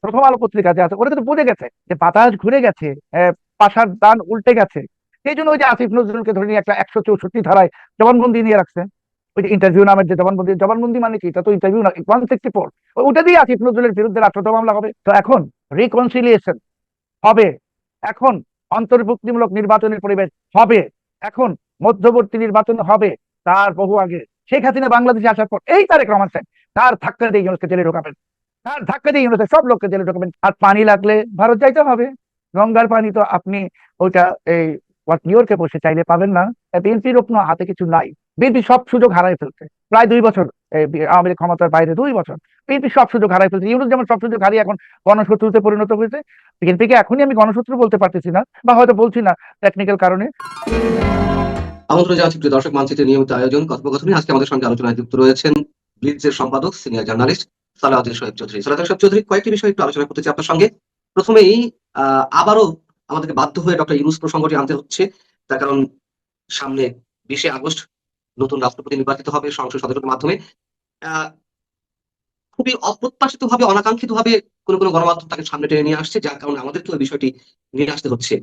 প্রথম আলো পত্রিকা যে আছে ওরা কিন্তু বুঝে গেছে যে বাতাস ঘুরে গেছে, পাশার দান উল্টে গেছে। সেই জন্য ওই যে আসিফ নজরুলকে ধরে নিয়ে একটা 164 ধারায় জবানবন্দি নিয়ে রাখছে। ওই যে ইন্টারভিউ নামের যে জবানবন্দি, জবানবন্দি মানে কি, এটা তো ইন্টারভিউ না, 164। ওটা দিয়ে আসিফ নজরুলের বিরুদ্ধে রাষ্ট্রদ্রোহ মামলা হবে। তো এখন রিকনসিলিয়েশন হবে, এখন অন্তর্ভুক্তিমূলক নির্বাচনের পরিবেশ হবে, এখন মধ্যবর্তী নির্বাচন হবে। তার বহু আগে শেখ হাসিনা বাংলাদেশে আসার পর এই তারেক রহমান সাহেব তার ধাক্কা দিয়ে ইউনুসকে জেলে ঢোকাবেন, তার ধাক্কা দিয়ে ইউনুসের সব লোককে জেলে ঢোকাবেন। আর পানি লাগলে ভারত যাইতে হবে। গঙ্গার পানি তো আপনি ওইটা এই নিউ ইয়র্কে বসে চাইলে পাবেন না। বিএনপির কোনো হাতে কিছু নাই। বিএনপি সব সুযোগ হারাই ফেলছে প্রায় 2 বছর। আওয়ামী লীগ ক্ষমতার বাইরে 2 বছর বিএনপি সব সুযোগ হারাই ফেলছে। ইউনুস যেমন সব সুযোগ হারিয়ে এখন গণশত্রুতে পরিণত হয়েছে, বিএনপিকে এখনই আমি গণশত্রু বলতে পারতেছি না, বা হয়তো বলছি না টেকনিক্যাল কারণে। আমন্ত্রণ জানাচ্ছি প্রিয় দর্শক, মানচিত্রের নিয়মিত আয়োজন কথোপকথনে আজকে আমাদের সঙ্গে আলোচনায় যুক্ত রয়েছেন ব্লিটজের সম্পাদক সিনিয়র জার্নালিস্ট সালাউদ্দিন শোয়েব চৌধুরী। সালাউদ্দিন শোয়েব চৌধুরী, কয়েকটি বিষয় একটু আলোচনা করতে চাই আপনার সঙ্গে। প্রথমেই আবারও আমাদেরকে বাধ্য হয়ে ডক্টর ইউনূস প্রসঙ্গটি আনতে হচ্ছে, তার কারণ সামনে 20শে আগস্ট নতুন রাষ্ট্রপতি নির্বাচিত হবে সংসদ সদস্যের মাধ্যমে। আহ খুবই অপ্রত্যাশিত ভাবে, অনাকাঙ্ক্ষিত ভাবে কোন কোন গণমাধ্যম তাকে সামনে টেনে নিয়ে আসছে, যার কারণে আমাদেরকে ওই বিষয়টি নিয়ে আসতে হচ্ছে।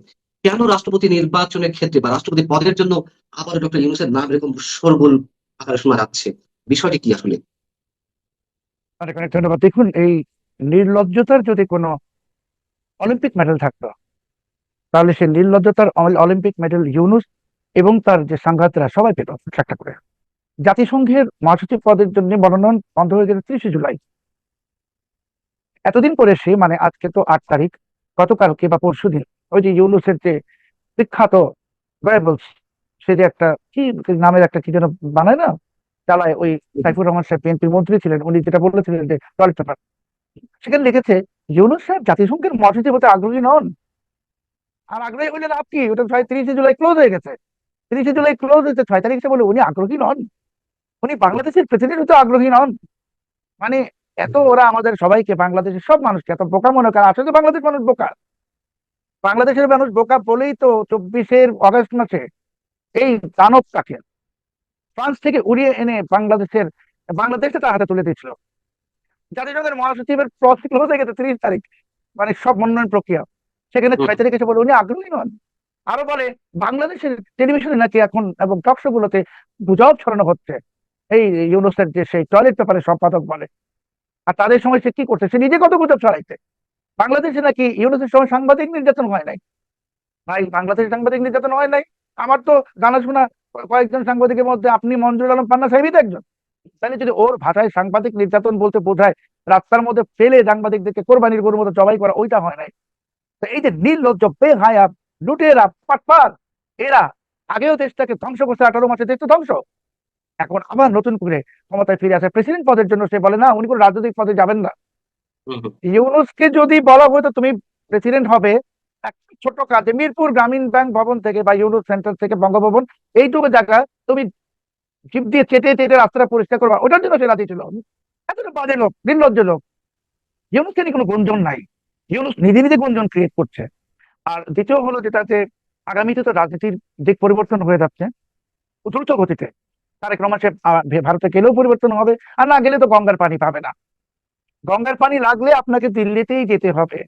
কেন রাষ্ট্রপতি নির্বাচনের ক্ষেত্রে বা রাষ্ট্রপতি পদের জন্য আবার ডক্টর ইউনূসের নাম এরকম শোরগোল আকারে শোনা যাচ্ছে? বিষয়টি কি আসলে? অনেক অনেক ধন্যবাদ। দেখুন, এই নির্লজ্জতার যদি কোনো অলিম্পিক মেডেল থাকতো, তাহলে সেই নির্লজ্জতার অলিম্পিক মেডেল ইউনুস এবং তার যে সাংঘাতিকরা সবাই পেত একটা করে। জাতিসংঘের মহাসচিব পদের জন্য মনোনয়ন বন্ধ হয়ে গেছে 30শে জুলাই। এতদিন পরে সে, মানে আজকে তো 8 তারিখ, গতকালকে বা পরশুদিন ওই যে ইউনুসের যে বিখ্যাত গয়েবলস, সে যে একটা কি নামের একটা কি যেন বানায় না, চালায় ওই সাইফুর রহমান সাহেব বিএনপির মন্ত্রী ছিলেন, উনি যেটা বলেছিলেন যে টয়লেট পেপার, সেখানে লিখেছে ইউনুস সাহেব জাতিসংঘের মহাসচিব হতে আগ্রহী নন। আর আগ্রহী হইলে লাভ কি, ওটা 30শে জুলাই ক্লোজ হয়ে গেছে। 30শে জুলাই ক্লোজ হয়েছে, 6 তারিখ বলে উনি আগ্রহী নন, উনি বাংলাদেশের প্রেসিডেন্ট হতে আগ্রহী নন। মানে এত ওরা আমাদের সবাইকে, বাংলাদেশের সব মানুষকে এত বোকা মনে করে। আসলে তো বাংলাদেশ মানুষ বোকা, বাংলাদেশের মানুষ বোকা বলেই তো 24শে আগস্ট মাসে এই দানবটাকে ফ্রান্স থেকে উড়িয়ে এনে বাংলাদেশে তার হাতে তুলে দিয়েছিল। জাতিসংঘের মহাসচিবের প্রসেস ক্লোজ হয়ে গেছে 30 তারিখ, মানে সব মনোনয়ন প্রক্রিয়া। সেখানে হুম, 6 তারিখ এসে বলে উনি আগ্রহী নন। আরো বলে বাংলাদেশের টেলিভিশনে নাকি এখন এবং টকশো গুলোতে গুজব ছড়ানো হচ্ছে এই ইউনুসের যে সেই টয়লেট পেপারের সম্পাদক বলে। আর তাদের সময় সে কি করছে, সে নিজে কত গুজব ছড়াইছে। বাংলাদেশে নাকি ইউনুসের সময় সাংবাদিক নির্যাতন হয় নাই। ভাই, বাংলাদেশে সাংবাদিক নির্যাতন হয় নাই? আমার তো জানাশোনা কয়েকজন সাংবাদিকের মধ্যে আপনি মঞ্জুর আলম পান্না সাহেবই তো একজন। তাহলে যদি ওর ভাষায় সাংবাদিক নির্যাতন বলতে বোঝায় রাস্তার মধ্যে ফেলে সাংবাদিকদেরকে কোরবানির গরুর মতো জবাই করা, ওইটা হয় নাই। তো এই যে নির্লজ্জ বেহায়া লুটেরা পাটপার, এরা আগেও দেশটাকে ধ্বংস করছে, 18 মাসে দেশ তো ধ্বংস। এখন আবার নতুন করে ক্ষমতায় ফিরে আসে প্রেসিডেন্ট পদের জন্য। সে বলে না, উনি কোনো রাজনৈতিক পদে যাবেন না। হুম, হুম। ইউনুসকে যদি বলা হতো তুমি প্রেসিডেন্ট হবে, একটা ছোট কাজে মিরপুর গ্রামীণ ব্যাংক ভবন থেকে বা ইউনুস সেন্টার থেকে বঙ্গভবন, এইটুকু জায়গা তুমি জিপ দিয়ে চেটে চেটে রাস্তাটা পরিষ্কার করবা, ওটার জন্য সে রাজি ছিল। এতটা বাজে লোক, নির্লজ্জ লোক। ইউনুসকে নিয়ে কোনো গুঞ্জন নাই, ইউনুস নিজে নিজে গুঞ্জন ক্রিয়েট করছে। আর দ্বিতীয় হলো যেটা, যে আগামীতে তো রাজনীতির দিক পরিবর্তন হয়ে যাচ্ছে দ্রুত গতিতে। তারেক রহমান সাহেব ভারতে গেলেও পরিবর্তন হবে, আর না গেলে তো গঙ্গার পানি পাবে না। গঙ্গার পানি লাগলে আপনাকে দিল্লিতেই যেতে হবে।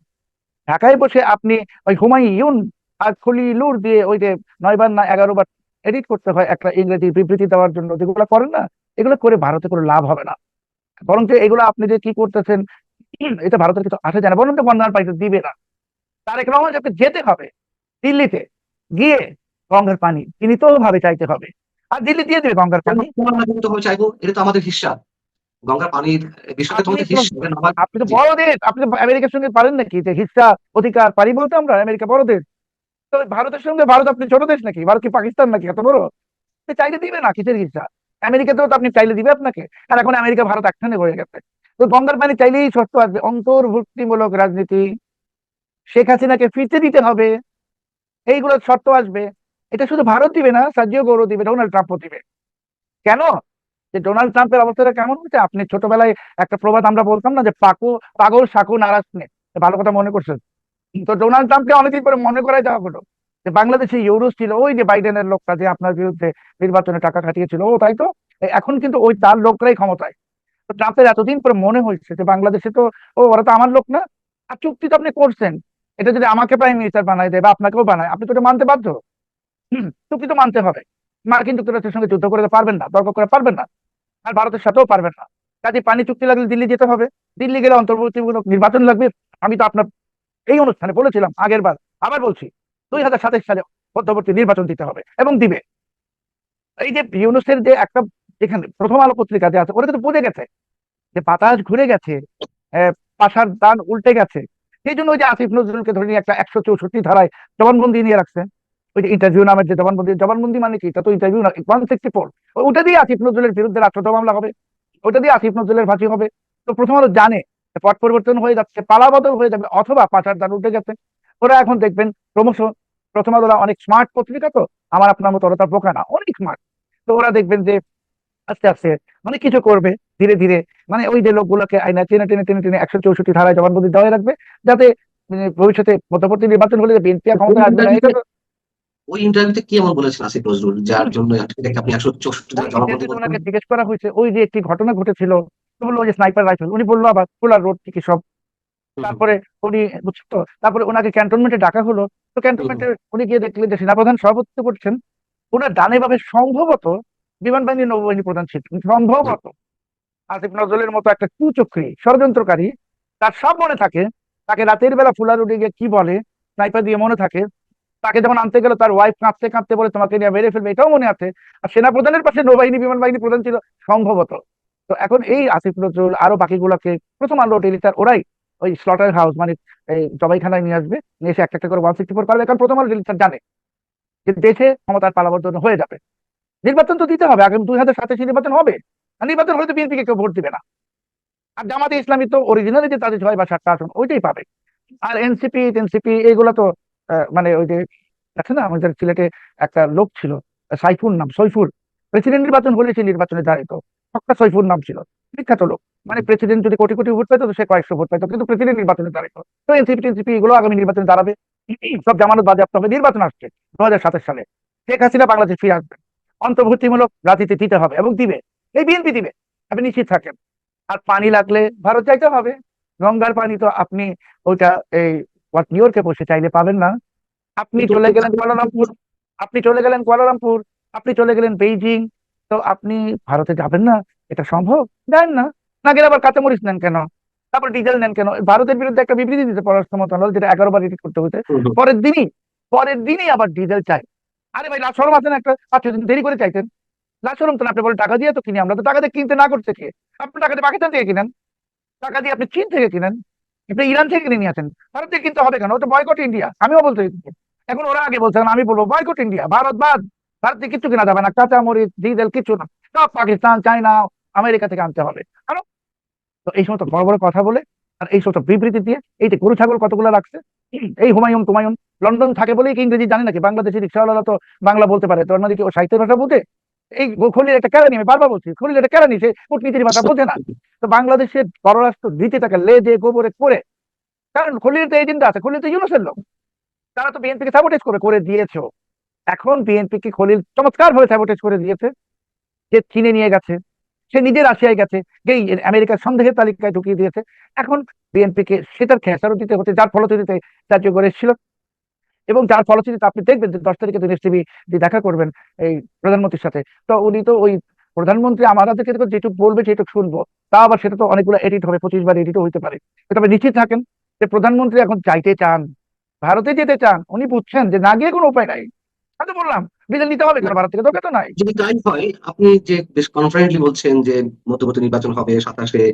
ঢাকায় বসে আপনি ওই হুমায়ুন আর খলিলুর দিয়ে ওই যে 9 বার না 11 বার এডিট করতে হয় একটা ইংরেজি বিবৃতি দেওয়ার জন্য, যেগুলো করেন না, এগুলো করে ভারতে কোনো লাভ হবে না। বরং যে এগুলো আপনি যে কি করতেছেন, এটা ভারতের কিছু আসে যায় না, বরং বন্যার পানিতে দিবে না। তারেক রহমান সাহেবকে যেতে হবে দিল্লিতে, গিয়ে গঙ্গার পানি তিনি তো ভাবে চাইতে হবে, আর দিল্লি দিয়ে দেবে গঙ্গার কেন পানি। কেন আমরা কিন্তু হয়ে চাইবো? এটা তো আমাদের হিস্সা, গঙ্গার পানির বিষয়টা তো আপনি আমাদের কোন, হিস্সা, এটা আমার। আপনি তো জি। বড় দেশ, আপনি তো আমেরিকার সঙ্গে পারেন নাকি যে হিস্সা অধিকার পারি বলতে? আমরা আমেরিকা বড় দেশ, তো ভারতের সঙ্গে ভারত আপনি ছোট দেশ নাকি? ভারত কি পাকিস্তান নাকি এত বড়? সে চাইলে দিবে না, কিসের হিস্সা? আমেরিকাতেও তো আপনি চাইলে দিবে আপনাকে। আর এখন আমেরিকা ভারত একখানে হয়ে গেছে। তো গঙ্গার পানি চাইলেই শর্ত আসবে, অন্তর্ভুক্তিমূলক রাজনীতি, শেখ হাসিনাকে ফিরতে দিতে হবে, এইগুলো শর্ত আসবে। এটা শুধু ভারত দিবে না, সার্জিও গৌরব দিবে, ডোনাল্ড ট্রাম্পও দিবে। কেন? যে ডোনাল্ড ট্রাম্পের অবস্থাটা কেমন হচ্ছে, আপনি ছোটবেলায় একটা প্রবাদ আমরা বলতাম না, যে পাগল সাকু নারাজ নে, ভালো কথা মনে করছেন? তো ডোনাল্ড ট্রাম্পকে অনেকদিন পরে মনে করাই দেওয়া হলো যে বাংলাদেশে ইউরোস ছিল ওই যে বাইডেনের লোকটা যে আপনার বিরুদ্ধে নির্বাচনে টাকা খাটিয়েছিল, ও তাই তো। এখন কিন্তু ওই তার লোকরাই ক্ষমতায়। তো ট্রাম্পের এতদিন পরে মনে হয়েছে যে বাংলাদেশে তো, ও ওরা তো আমার লোক না, আর চুক্তি তো আপনি করছেন, এটা যদি আমাকে প্রাইম মিনিস্টার বানায় দেয় বা আপনাকেও বানায়, আপনি তো এটা মানতে বাধ্য। চুক্তি তো মানতে হবে। মার্কিন যুক্তরাষ্ট্রের সঙ্গে যুদ্ধ করে পারবেন না, তর্ক করে পারবেন না, আর ভারতের সাথেও পারবেন না। কাজে পানি চুক্তি লাগলে দিল্লি যেতে হবে, দিল্লি গেলে অন্তর্বর্তীমূলক নির্বাচন লাগবে। আমি তো আপনার এই অনুষ্ঠানে বলেছিলাম আগের বার, আবার বলছি, 2027 সালে মধ্যবর্তী নির্বাচন দিতে হবে এবং দিবে। এই যে ইউনুসের যে একটা, এখানে প্রথম আলো পত্রিকা যে আছে, ওরা কিন্তু বুঝে গেছে যে বাতাস ঘুরে গেছে, পাশার দান উল্টে গেছে। সেই জন্য ওই যে আসিফ নজরুলকে ধরে নিয়ে একটা 164 ধারায় জবানবন্দি নিয়ে রাখছে। ওই যে ইন্টারভিউ নামের যে জবানবন্দি, জবানবন্দি মানে কি, এটা তো ইন্টারভিউ না, 164। ওটা দিয়ে আসিফ নজরুলের বিরুদ্ধে রাষ্ট্রদ্রোহ মামলা হবে, ওটা দিয়ে আসিফ নজরুলের ফাঁসি হবে। তো প্রথম আলো জানে যে পট পরিবর্তন হয়ে যাচ্ছে, পালাবদল হয়ে যাবে, অথবা পাশার দান উল্টে গেছে। ওরা এখন দেখবেন ক্রমশ, প্রথম আলোরা অনেক স্মার্ট পত্রিকা, তো আমার আপনার মতো ওরা তার বোকা না, অনেক স্মার্ট। তো ওরা দেখবেন যে আস্তে আস্তে অনেক কিছু করবে, ধীরে ধীরে। মানে ওই যে লোকগুলোকে আইনা টেনে টেনে টেনে টেনে 164 ধারায় জবানবন্দি দেওয়া রাখবে, যাতে ভবিষ্যতে মধ্যবর্তী নির্বাচন হলে বিএনপি আর ক্ষমতায় আসবে না। এটা তো ওই ইন্টারভিউতে কি এমন বলেছেন আসিফ নজরুল যার জন্য এটাকে আপনি 164 ওই ধারা জবানবন্দি ইন্টারভিউতে বলছেন? ওনাকে জিজ্ঞেস করা হয়েছে, ওই যে একটি ঘটনা ঘটেছিল, তো বললো ওই যে স্নাইপার রাইফেল, উনি বললো আবার খোলার রোড থেকে সব। হুম, হুম, তারপরে উনি, বুঝছো তো, তারপরে ওনাকে ক্যান্টনমেন্টে ডাকা হলো। তো হুম, ক্যান্টনমেন্টে উনি গিয়ে দেখলেন যে সেনাপ্রধান সভাপতিত্ব করছেন, ওনার ডানে ভাবে সম্ভবত বিমান বাহিনী নৌবাহিনী প্রধান ছিলেন হুম, সম্ভবত। আসিফ নজরুলের মতো একটা কুচক্রী ষড়যন্ত্রকারী, তার সব মনে থাকে। তাকে রাতের বেলা ফুলার উঠে গিয়ে কি বলে, স্নাইপার দিয়ে মনে থাকে। তাকে যখন আনতে গেল, তার ওয়াইফ কাঁদতে কাঁদতে বলে তোমাকে নিয়ে মেরে ফেলবে, এটাও মনে আছে। আর সেনাপ্রধানের পাশে নৌবাহিনী বিমান বাহিনী প্রধান ছিল সম্ভবত। তো এখন এই আসিফ নজরুল আরো বাকিগুলোকে প্রথম আলো টেলিস্টার ওরাই ওই স্লটার হাউস, মানে এই জবাইখানায় নিয়ে আসবে, নিয়ে এসে একটা একটা করে 164 করবে। কারণ প্রথম আলো টেলিস্টার জানে যে দেশে ক্ষমতার পালাবর্তন হয়ে যাবে। নির্বাচন তো দিতে হবে, আগামী 2027 নির্বাচন হবে। আর নির্বাচন হলে তো বিএনপি কে কেউ ভোট দিবে না। আর জামাতে ইসলামী তো অরিজিনালি যে তাদের 6 বা 7টা আসন ওইটাই পাবে। আর এনসিপি এনসিপি এগুলো তো মানে ওই যে আছে না, আমাদের সিলেটে একটা লোক ছিল, সাইফুর নাম, সৈফুর, প্রেসিডেন্ট নির্বাচন হলে সেই নির্বাচনে দাঁড়াইতো, হক্কা সৈফুর নাম ছিল, বিখ্যাত লোক। মানে প্রেসিডেন্ট যদি কোটি কোটি ভোট পাইতো, তো সে কয়েকশো ভোট পাইতো, কিন্তু প্রেসিডেন্ট নির্বাচনে দাঁড়াইতো। তো এনসিপি টেনসিপি এগুলো আগামী নির্বাচনে দাঁড়াবে। সব জামানত বাজেয়াপ্ত হবে, নির্বাচন আসছে 2027 সালে, শেখ হাসিনা বাংলাদেশ ফিরে আসবে, অন্তর্ভুক্তিমূলক রাজনীতি দিতে হবে এবং দিবে, এই বিএনপি দিবে, আপনি নিশ্চিত থাকেন। আর পানি লাগলে ভারত চাইতে হবে। গঙ্গার পানি তো আপনি ওইটা এই নিউ ইয়র্কে বসে চাইলে পাবেন না। আপনি কিন্তু চলে গেলেন কুয়ালালামপুর, আপনি চলে গেলেন কুয়ালালামপুর, আপনি চলে গেলেন বেইজিং, তো আপনি ভারতে যাবেন না? এটা সম্ভব? যান না। না গেলে আবার কাঁচামরিচ নেন কেন? তারপর ডিজেল নেন কেন? ভারতের বিরুদ্ধে একটা বিবৃতি দিতে পররাষ্ট্র মন্ত্রণালয়, যেটা 11 বার রিপিট করতে হয়েছে, হুম, হুম। পরের দিনই পরের দিনই আবার ডিজেল চাই। আরে ভাই, লাশ শরম আছে না একটা? 5-6 দিন দেরি করে চাইতেন। লাশ শরম তো না, আপনি বলেন টাকা দিয়ে তো কিনি, আমরা তো টাকা দিয়ে কিনতে না করছে কে? আপনি টাকা দিয়ে পাকিস্তান থেকে কিনেন, টাকা দিয়ে আপনি চীন থেকে কিনেন, আপনি ইরান থেকে কিনে নিয়ে আসেন। ভারত থেকে কিনতে হবে কেন? ওটা বয়কট ইন্ডিয়া, আমিও বলতে। এখন ওরা আগে বলছে, এখন আমি বলবো বয়কট ইন্ডিয়া, ভারত বাদ। ভারত থেকে কিছু কেনা যাবে না, কাঁচা মরিচ ডিজেল কিছু না, সব পাকিস্তান চায়না আমেরিকা থেকে আনতে হবে। কারণ তো এই সমস্ত বড় বড় কথা বলে, আর এই সমস্ত বিবৃতি দিয়ে, এই যে গরু ছাগল কতগুলো রাখছে, এই হুমায়ুন তুমায়ুন লন্ডন থাকে বলেই কি ইংরেজি জানে নাকি? বাংলাদেশি রিক্সাওয়ালা তো বাংলা বলতে পারে, তোর মানে কি ও সাহিত্যের ভাষা বোঝে? এই খলিল একটা কেরানি, আমি বারবার বলছি, খলিল একটা কেরানি, সে কূটনীতির ভাষা বোঝে না। তো বাংলাদেশের পররাষ্ট্র নীতিটাকে লেজে গোবরে করে, কারণ খলিল তো এজেন্ডা আছে, খলিল তো ইউনুসের লোক, তারা তো বিএনপি কে সাবোটেজ করে দিয়েছো। এখন বিএনপি কে খলিল চমৎকার ভাবে সাবোটেজ করে দিয়েছে, যে চীনে নিয়ে গেছে, সে নিজে রাশিয়ায় গেছে, যেই আমেরিকার সন্দেহের তালিকায় ঢুকিয়ে দিয়েছে। এখন বিএনপি কে সেটার খেসারত দিতে হচ্ছে, যার ফলশ্রুতিতে জাতীয় করে এসেছিল। এবং যার ফলশ্রুতিতে আপনি দেখবেন যে 10 তারিখে দিনেশ টিভি দেখা করবেন এই প্রধানমন্ত্রীর সাথে, তো উনি তো ওই প্রধানমন্ত্রী আমাদেরকে যেটুকু বলবে সেটুকু শুনবো। তা আবার সেটা তো অনেকগুলো এডিট হবে, 25 বার এডিটও হইতে পারে। তবে নিশ্চিত থাকেন যে প্রধানমন্ত্রী এখন চাইতে চান, ভারতে যেতে চান, উনি বুঝছেন যে না গিয়ে কোনো উপায় নাই। আমি তো বললাম, ডিজেল নিতে হবে কেন ভারত থেকে? দরকার তো নাই। যদি তাই হয়, আপনি যে বেশ কনফিডেন্টলি বলছেন যে মধ্যবর্তী নির্বাচন হবে 27-এ,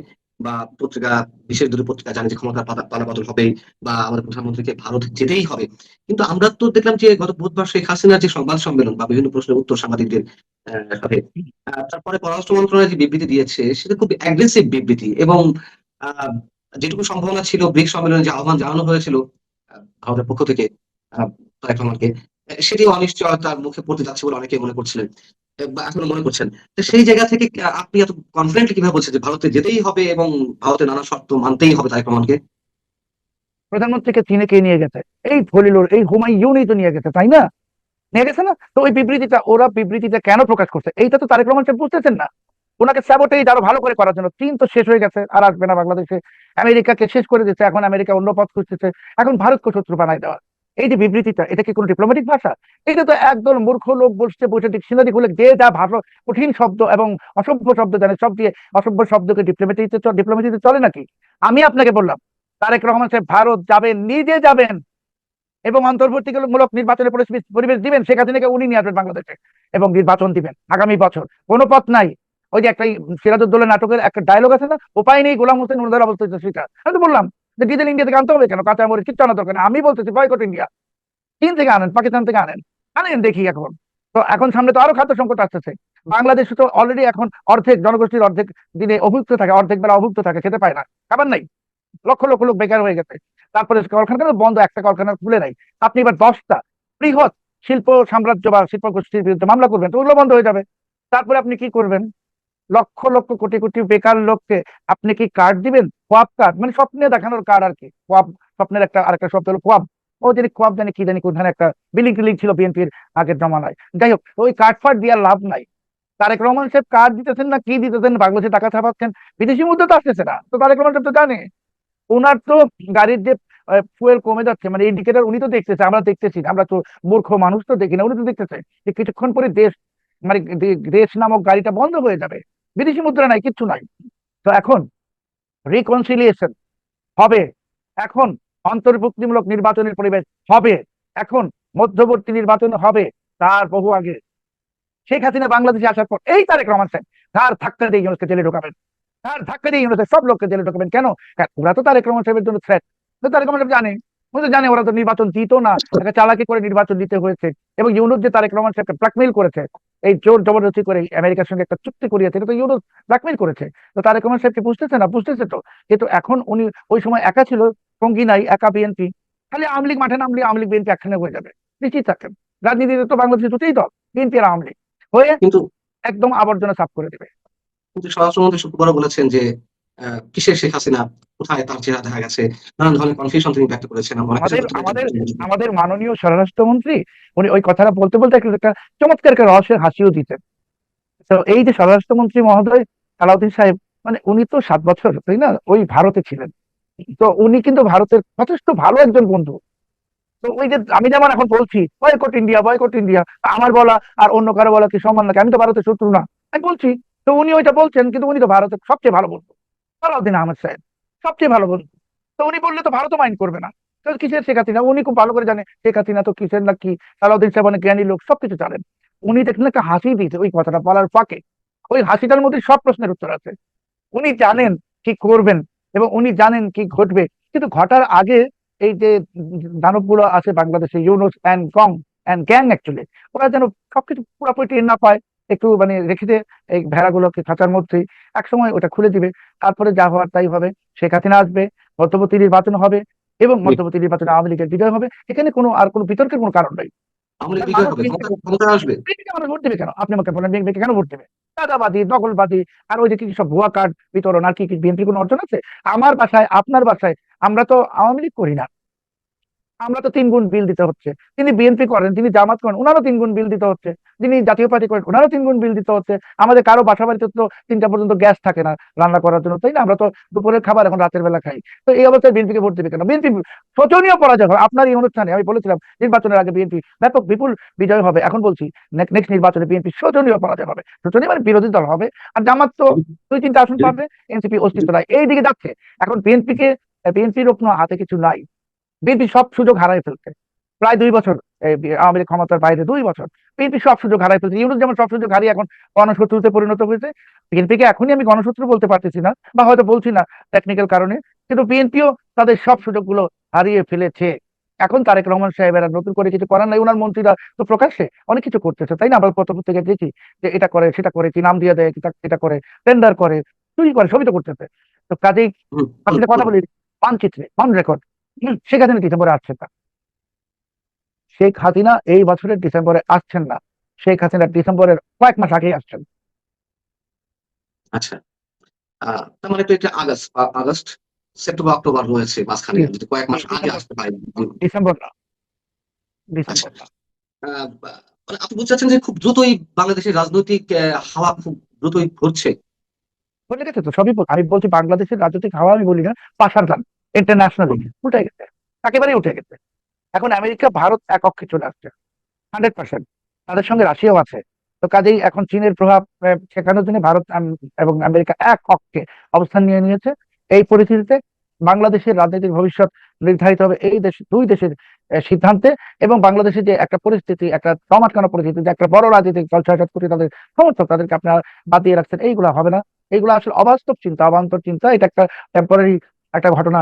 বা পত্রিকা, বিশেষ দুটো পত্রিকা জানে যে ক্ষমতার পালাবদল হবে, বা আমাদের প্রধানমন্ত্রীকে ভারত যেতেই হবে। কিন্তু আমরা তো দেখলাম যে গত বুধবার শেখ হাসিনার যে সংবাদ সম্মেলন বা বিভিন্ন প্রশ্নের উত্তর সাংবাদিকদের সাথে, তারপরে পররাষ্ট্র মন্ত্রণালয় যে বিবৃতি দিয়েছে সেটা খুব অ্যাগ্রেসিভ বিবৃতি, এবং আহ, যেটুকু সম্ভাবনা ছিল ব্রিক্স সম্মেলনে যে আহ্বান জানানো হয়েছিল ভারতের পক্ষ থেকে তারেক রহমানকে, সেটি অনিশ্চয়তার মুখে পড়তে যাচ্ছে বলে অনেকে মনে করছিলেন, বা এখনো মনে করছেন। তো সেই জায়গা থেকে আপনি এত কনফিডেন্টলি কিভাবে বলছেন যে ভারতে যেতেই হবে এবং ভারতের নানা শর্ত মানতেই হবে তারেক রহমানকে? প্রধানমন্ত্রীকে চীনে কে নিয়ে গেছে? এই খলিলুর, এই হুমায়ুনই তো নিয়ে গেছে, তাই না? নিয়ে গেছে না? তো ওই বিবৃতিটা, ওরা বিবৃতিটা কেন প্রকাশ করছে, এইটা তো তারেক রহমান সাহেব বুঝতেছেন না। ওনাকে স্যাবোটেজ আরো ভালো করে করার জন্য। চীন তো শেষ হয়ে গেছে, আর আসবে না বাংলাদেশে। আমেরিকাকে শেষ করে দিচ্ছে, এখন আমেরিকা অন্য পথ খুঁজতেছে, এখন ভারতকে শত্রু বানাই দেওয়া। এই যে বিবৃতিটা, এটা কি কোনো ডিপ্লোম্যাটিক ভাষা? এটা তো একদল মূর্খ লোক বসে বসে ডিকশনারি খুলে যে যা ভাষা কঠিন শব্দ এবং অসভ্য শব্দ জানে সব দিয়ে অসভ্য শব্দকে ডিপ্লোমেসিতে চলে নাকি? আমি আপনাকে বললাম, তারেক রহমান সাহেব ভারত যাবেন, নিজে যাবেন এবং অন্তর্বর্তীমূলক নির্বাচনের পরিবেশ দিবেন। শেখ হাসিনাকে উনি নিয়ে আসবেন বাংলাদেশে এবং নির্বাচন দিবেন আগামী বছর। কোনো পথ নাই। ওই যে একটা সিরাজউদ্দৌলা নাটকের একটা ডায়লগ আছে না, উপায় নেই গোলাম হোসেন ওনাদের অবস্থা হচ্ছে সেটা। আমি তো বললাম যে ডিজেল ইন্ডিয়া থেকে আনতে হবে কেন, কাঁচা মরিচ কিচ্ছু আনা দরকার নেই। আমি বলতেছি বয়কট ইন্ডিয়া। চীন থেকে আনেন, পাকিস্তান থেকে আনেন, আনেন দেখি। এখন তো এখন সামনে তো আরো খাদ্য সংকট আসতেছে। বাংলাদেশ তো অলরেডি এখন অর্ধেক জনগোষ্ঠীর অর্ধেক দিনে অভুক্ত থাকে, অর্ধেক বেলা অভুক্ত থাকে, খেতে পায় না, খাবার নাই। লক্ষ লক্ষ লোক বেকার হয়ে গেছে। তারপরে কলকারখানা বন্ধ, একটা কলকারখানা খুলে নাই। আপনি এবার 10টা বৃহৎ শিল্প সাম্রাজ্য বা শিল্প গোষ্ঠীর বিরুদ্ধে মামলা করবেন, তো ওগুলো বন্ধ হয়ে যাবে। তারপরে আপনি কি করবেন? লক্ষ লক্ষ কোটি কোটি বেকার লোককে আপনি কি কার্ড দিবেন? কোয়াব কার্ড, মানে স্বপ্নে দেখানোর কার্ড আর কি। কোয়াব স্বপ্নের একটা আরেকটা শব্দ হলো কোয়াব। ও যদি কোয়াব জানি কি জানি কোনখানে একটা বিলিং টিলিং ছিল বিএনপির আগের জমানায়। যাই হোক, ওই কার্ড ফার্ড দিয়ে লাভ নাই। তারেক রহমান সাহেব কার্ড দিতেছেন না কি দিতেছেন, বাংলাদেশে টাকা ছাপাচ্ছেন, বিদেশি মুদ্রা তো আসতেছে না। তো তারেক রহমান সাহেব তো জানে। ওনার তো গাড়ির যে ফুয়েল কমে যাচ্ছে, মানে ইন্ডিকেটর উনি তো দেখতেছে, আমরা দেখতেছি না। আমরা তো মূর্খ মানুষ, তো দেখি না। উনি তো দেখতেছে যে কিছুক্ষণ পরে দেশ, মানে দেশ নামক গাড়িটা বন্ধ হয়ে যাবে। বিদেশি মুদ্রা নাই, কিচ্ছু নাই। তো এখন রিকনসিলিয়েশন হবে, এখন অন্তর্ভুক্তিমূলক নির্বাচনের পরিবেশ হবে, এখন মধ্যবর্তী নির্বাচন হবে। তার বহু আগে শেখ হাসিনা বাংলাদেশে আসার পর এই তারেক রহমান সাহেব তার ধাক্কা দিয়ে ইউনুসকে জেলে ঢোকাবেন। তার ধাক্কা দিয়ে ইউনুসের সব লোককে জেলে ঢোকাবেন। কেন? ওরা তো তারেক রহমান সাহেবের জন্য থ্রেট। তারেক রহমান সাহেব জানে, ও তো জানে ওরা তো নির্বাচন দিত না, তাকে চালাকি করে নির্বাচন দিতে হয়েছে। এবং ইউনুস যে তারেক রহমান সাহেবকে ব্ল্যাকমেইল করেছে, এই জোর জবরদস্তি করে আমেরিকার সঙ্গে একটা চুক্তি করিয়েছে, এটা তো ইউনুস ব্ল্যাকমেইল করেছে। তো তারেক রহমান সাহেব কি বুঝতেছে না? বুঝতেছে তো। কিন্তু এখন উনি ওই সময় একা ছিল, সঙ্গী নাই, একা বিএনপি। খালি আওয়ামী লীগ মাঠে নামলে আওয়ামী লীগ বিএনপি একখানে হয়ে যাবে, নিশ্চিত থাকেন। রাজনীতিতে তো বাংলাদেশে দুটোই দল, বিএনপি আর আওয়ামী লীগ, হয়ে কিন্তু একদম আবর্জনা সাফ করে দেবে। কিন্তু স্বরাষ্ট্রমন্ত্রী শুক্রবার বলেছেন যে কিসের শেখ হাসিনা, কোথায় তার চেহারা দেখা গেছে, নানান ধরনের কনফিউশন তিনি ব্যক্ত করেছেন। অনেক কিছু আমাদের তথ্য আমাদের দিয়েছেন। আমাদের মাননীয় স্বরাষ্ট্রমন্ত্রী, উনি ওই কথাটা বলতে বলতে একটা চমৎকার একটা রহস্যের হাসিও দিতেন। তো এই যে স্বরাষ্ট্রমন্ত্রী মহোদয় সালাউদ্দিন সাহেব, মানে উনি তো 7 বছর, তাই না, ওই ভারতে ছিলেন। তো উনি কিন্তু ভারতের যথেষ্ট ভালো একজন বন্ধু। তো ওই যে আমি যেমন এখন বলছি বয়কট ইন্ডিয়া, বয়কট ইন্ডিয়া, আমার বলা আর অন্য কারো বলা কি সমান নাকি? আমি তো ভারতের শত্রু না, আমি বলছি। তো উনি ওইটা বলছেন, কিন্তু উনি তো ভারতের সবচেয়ে ভালো বন্ধু, সালাউদ্দিন আহমেদ সাহেব সবচেয়ে ভালো বন্ধু। তো উনি বললে তো ভারতও মাইন্ড করবে না। তো কিসের শেখ হাসিনা, উনি খুব ভালো করে জানে শেখ হাসিনা তো কিসের না কি। সালাউদ্দিন সাহেব অনেক জ্ঞানী লোক, সবকিছু জানেন। উনি দেখলেন একটা হাসি দিয়েছে ওই কথাটা বলার ফাঁকে। ওই হাসিটার মধ্যে সব প্রশ্নের উত্তর আছে। উনি জানেন কি করবেন এবং উনি জানেন কি ঘটবে। কিন্তু ঘটার আগে এই যে দানবগুলো আছে বাংলাদেশে, ইউনুস অ্যান্ড গং অ্যান্ড গ্যাং অ্যাকচুয়ালি, ওরা যেন সবকিছু পুরোপুরি টের না পায়, একটু মানে রেখে দিয়ে এই ভেড়াগুলোকে খাঁচার মধ্যেই, একসময় ওটা খুলে দিবে। তারপরে যা হওয়ার তাই হবে। শেখ হাসিনা আসবে, মধ্যবর্তী নির্বাচন হবে এবং মধ্যবর্তী নির্বাচনে আওয়ামী লীগের বিজয় হবে। এখানে কোনো আর কোনো বিতর্কের কোনো কারণ নেই। আমাদের কারণ বিজয় মানুষ হবে, ক্ষমতায় আসবে। বিএনপিকে মানুষ ভোট দেবে কেন? আপনি আমাকে বলেন, বিএনপিকে কেন ভোট দেবে? চাঁদাবাদী, দখলবাদী, আর ওই যে কি সব ভুয়া কার্ড বিতরণ, আর কি কি বিএনপির কোনো অর্জন আছে? আমার বাসায়, আপনার বাসায় আমরা তো আওয়ামী লীগ করি না, আমরা তো 3 গুণ বিল দিতে হচ্ছে। তিনি বিএনপি করেন, তিনি জামাত করেন, ওনারও 3 গুণ বিল দিতে হচ্ছে। যিনি জাতীয় পার্টি করেন, ওনারও 3 গুণ বিল দিতে হচ্ছে। আমাদের কারো বাসা বাড়িতে তো 3টা পর্যন্ত গ্যাস থাকে না রান্না করার জন্য, তাই না? আমরা তো দুপুরের খাবার এখন রাতের বেলা খাই। তো এই অবস্থায় বিএনপিকে ভোট দেবে কেন? বিএনপি শোচনীয় পরাজয় হবে। আপনার এই অনুষ্ঠানে আমি বলেছিলাম নির্বাচনের আগে বিএনপি ব্যাপক বিপুল বিজয় হবে। এখন বলছি নেক্সট নির্বাচনে বিএনপি শোচনীয় পরাজয় হবে। শোচনীয় মানে বিরোধী দল হবে। আর জামাত তো 2-3টা আসন পাবে, এনসিপি অস্তিত্ব নাই, এই দিকে যাচ্ছে। এখন বিএনপির কোনো হাতে কিছু নাই। বিএনপি সব সুযোগ হারাই ফেলছে প্রায় 2 বছর। আওয়ামী লীগ ক্ষমতার বাইরে 2 বছর বিএনপি সব সুযোগ হারাই ফেলছে। ইউনুস যেমন সব সুযোগ হারিয়ে এখন গণশত্রুতে পরিণত হয়েছে, বিএনপিকে এখনই আমি গণশত্রু বলতে পারতেছি না, বা হয়তো বলছি না টেকনিক্যাল কারণে, কিন্তু বিএনপিও তাদের সব সুযোগগুলো হারিয়ে ফেলেছে। এখন তারেক রহমান সাহেবের আর নতুন করে কিছু করার নাই। ওনার মন্ত্রীরা তো প্রকাশ্যে অনেক কিছু করতেছে, তাই না? আমরা পত্রপত্রিকায় দেখি যে এটা করে সেটা করে, কি নাম দিয়ে দেয়, এটা করে, টেন্ডার করে, চুরি করে, সবই তো করতেছে। তো কাজেই হুম, হুম, আপনি কথা হুম। বলি মানচিত্রে অন রেকর্ড, শেখ হাসিনা ডিসেম্বরে আসছে না। শেখ হাসিনা এই বছরের ডিসেম্বরে আসছেন না। শেখ হাসিনা ডিসেম্বরের কয়েক মাস আগেই আসছেন। আচ্ছা, তার মানে তো এটা আগস্ট, সেপ্টেম্বর, অক্টোবর রয়েছে মাঝখানে, যদি কয়েক মাস আগে ডিসেম্বর, আসতে পারে। ডিসেম্বর না, আচ্ছা, ডিসেম্বর না। মানে আপনি বলতে চাচ্ছেন যে খুব দ্রুতই বাংলাদেশের রাজনৈতিক হাওয়া খুব দ্রুতই ঘুরছে। বলে গেছে তো সবই আমি বলছি বাংলাদেশের রাজনৈতিক হাওয়া আমি বলি না, পাশার দান ইন্টারন্যাশনালি উঠে গেছে, একেবারেই উঠে গেছে। এখন আমেরিকা ভারত এক অক্ষে চলে আসছে 100%। তাদের সঙ্গে রাশিয়াও আছে। তো কাজেই এখন চীনের প্রভাব ঠেকানোর জন্য ভারত এবং আমেরিকা এক অক্ষে অবস্থান নিয়ে নিয়েছে। এই পরিস্থিতিতে বাংলাদেশের রাজনৈতিক ভবিষ্যৎ নির্ধারিত হবে এই দেশ দুই দেশের সিদ্ধান্তে। এবং বাংলাদেশের যে একটা পরিস্থিতি, একটা টমাটকানো পরিস্থিতি, যে একটা বড় রাজনৈতিক দল 6-7 কোটি তাদের সমর্থক, তাদেরকে আপনারা বাদ দিয়ে রাখছেন, এইগুলা হবে না। এইগুলো আসলে অবাস্তব চিন্তা, অবান্তর চিন্তা। এটা একটা টেম্পোরারি একটা ঘটনা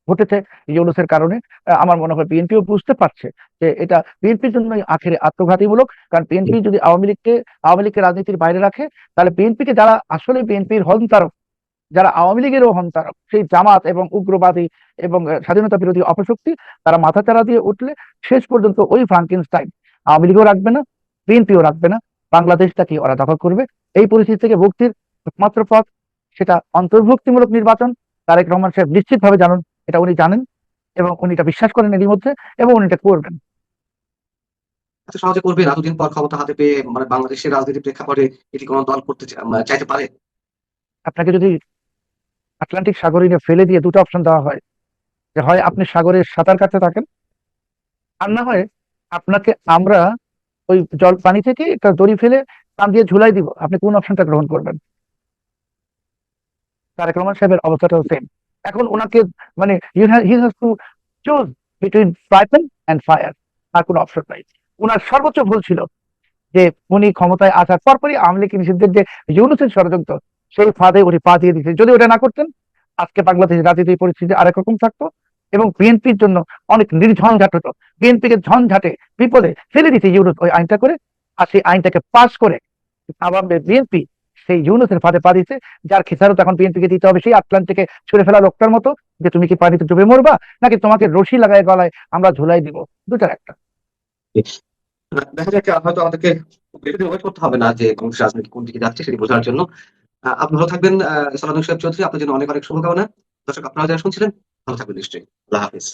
ঘটেছে ইউনূসের কারণে। আমার মনে হয় বিএনপিও বুঝতে পারছে যে এটা বিএনপির জন্য আখেরে আত্মঘাতীমূলক। কারণ বিএনপি যদি আওয়ামী লীগকে রাজনীতির বাইরে রাখে, তাহলে বিএনপিকে যারা আসলে বিএনপির হন্তারক, যারা আওয়ামী লীগেরও হন্তারক, সেই জামাত এবং উগ্রবাদী এবং স্বাধীনতা বিরোধী অপশক্তি, তারা মাথাচাড়া দিয়ে উঠলে শেষ পর্যন্ত ওই ফ্রাঙ্কেনস্টাইন আওয়ামী লীগও রাখবে না, বিএনপিও রাখবে না, বাংলাদেশটাকে ওরা দখল করবে। এই পরিস্থিতি থেকে মুক্তির একমাত্র পথ সেটা অন্তর্ভুক্তিমূলক নির্বাচন। তারেক রহমান সাহেব নিশ্চিতভাবে জানেন, এটা উনি জানেন এবং উনি এটা বিশ্বাস করেন এরই মধ্যে, এবং উনি এটা করবেন। এত সহজে করবেন? এতদিন পর ক্ষমতা হাতে পেয়ে মানে বাংলাদেশের রাজনীতির প্রেক্ষাপটে এটি কোনো দল করতে চাইতে পারে? আপনাকে যদি আটলান্টিক সাগরে ফেলে দিয়ে দুটো অপশন দেওয়া হয়, যে হয় আপনি সাগরে সাঁতার কাটতে থাকেন, আর না হয় আপনাকে আমরা ওই জল পানি থেকে একটা দড়ি ফেলে টান দিয়ে ঝুলাই দিব, আপনি কোন অপশনটা গ্রহণ করবেন? তারেক রহমান সাহেবের অবস্থাটাও সেম। এখন ওনাকে মানে he has to choose between fry and fire. আর কোনো অপশন নাই। ওনার সর্বোচ্চ ভুল ছিল যে উনি ক্ষমতায় আসার পরপরই আওয়ামী লীগ নিষিদ্ধের যে ইউনূসের ষড়যন্ত্র, সেই ফাঁদে উনি পা দিয়ে দিয়েছে। যদি ওটা না করতেন, আজকে বাংলাদেশের রাজনীতির পরিস্থিতি আরেক রকম থাকতো এবং বিএনপির জন্য অনেক নির্ঝঞ্ঝাট হতো। বিএনপিকে ঝঞ্ঝাটে বিপদে ফেলে দিতে ইউনূস ওই আইনটা করে, আর সেই আইনটাকে পাস করে আবার বিএনপি সেই ইউনূসের ফাঁদে পা দিয়েছে, যার খেসারত এখন বিএনপিকে দিতে হবে সেই আটলান্টিকে ছুড়ে ফেলা লোকটার মতো, যে তুমি কি পানিতে ডুবে মরবা নাকি তোমাকে রশি লাগায় গলায় আমরা ঝুলাই দিব, দুটার একটা। দেখা যাক, হয়তো আমাদেরকে বেশি দিন ওয়েট করতে হবে না যে বাংলাদেশ রাজনীতি কোন দিকে যাচ্ছে সেটি বোঝার জন্য। আপনি ভালো থাকবেন সালাউদ্দিন সাহেব চৌধুরী, আপনার জন্য অনেক অনেক শুভকামনা। দর্শক, আপনারা যারা শুনছিলেন ভালো থাকবেন নিশ্চয়ই। আল্লাহ হাফিজ।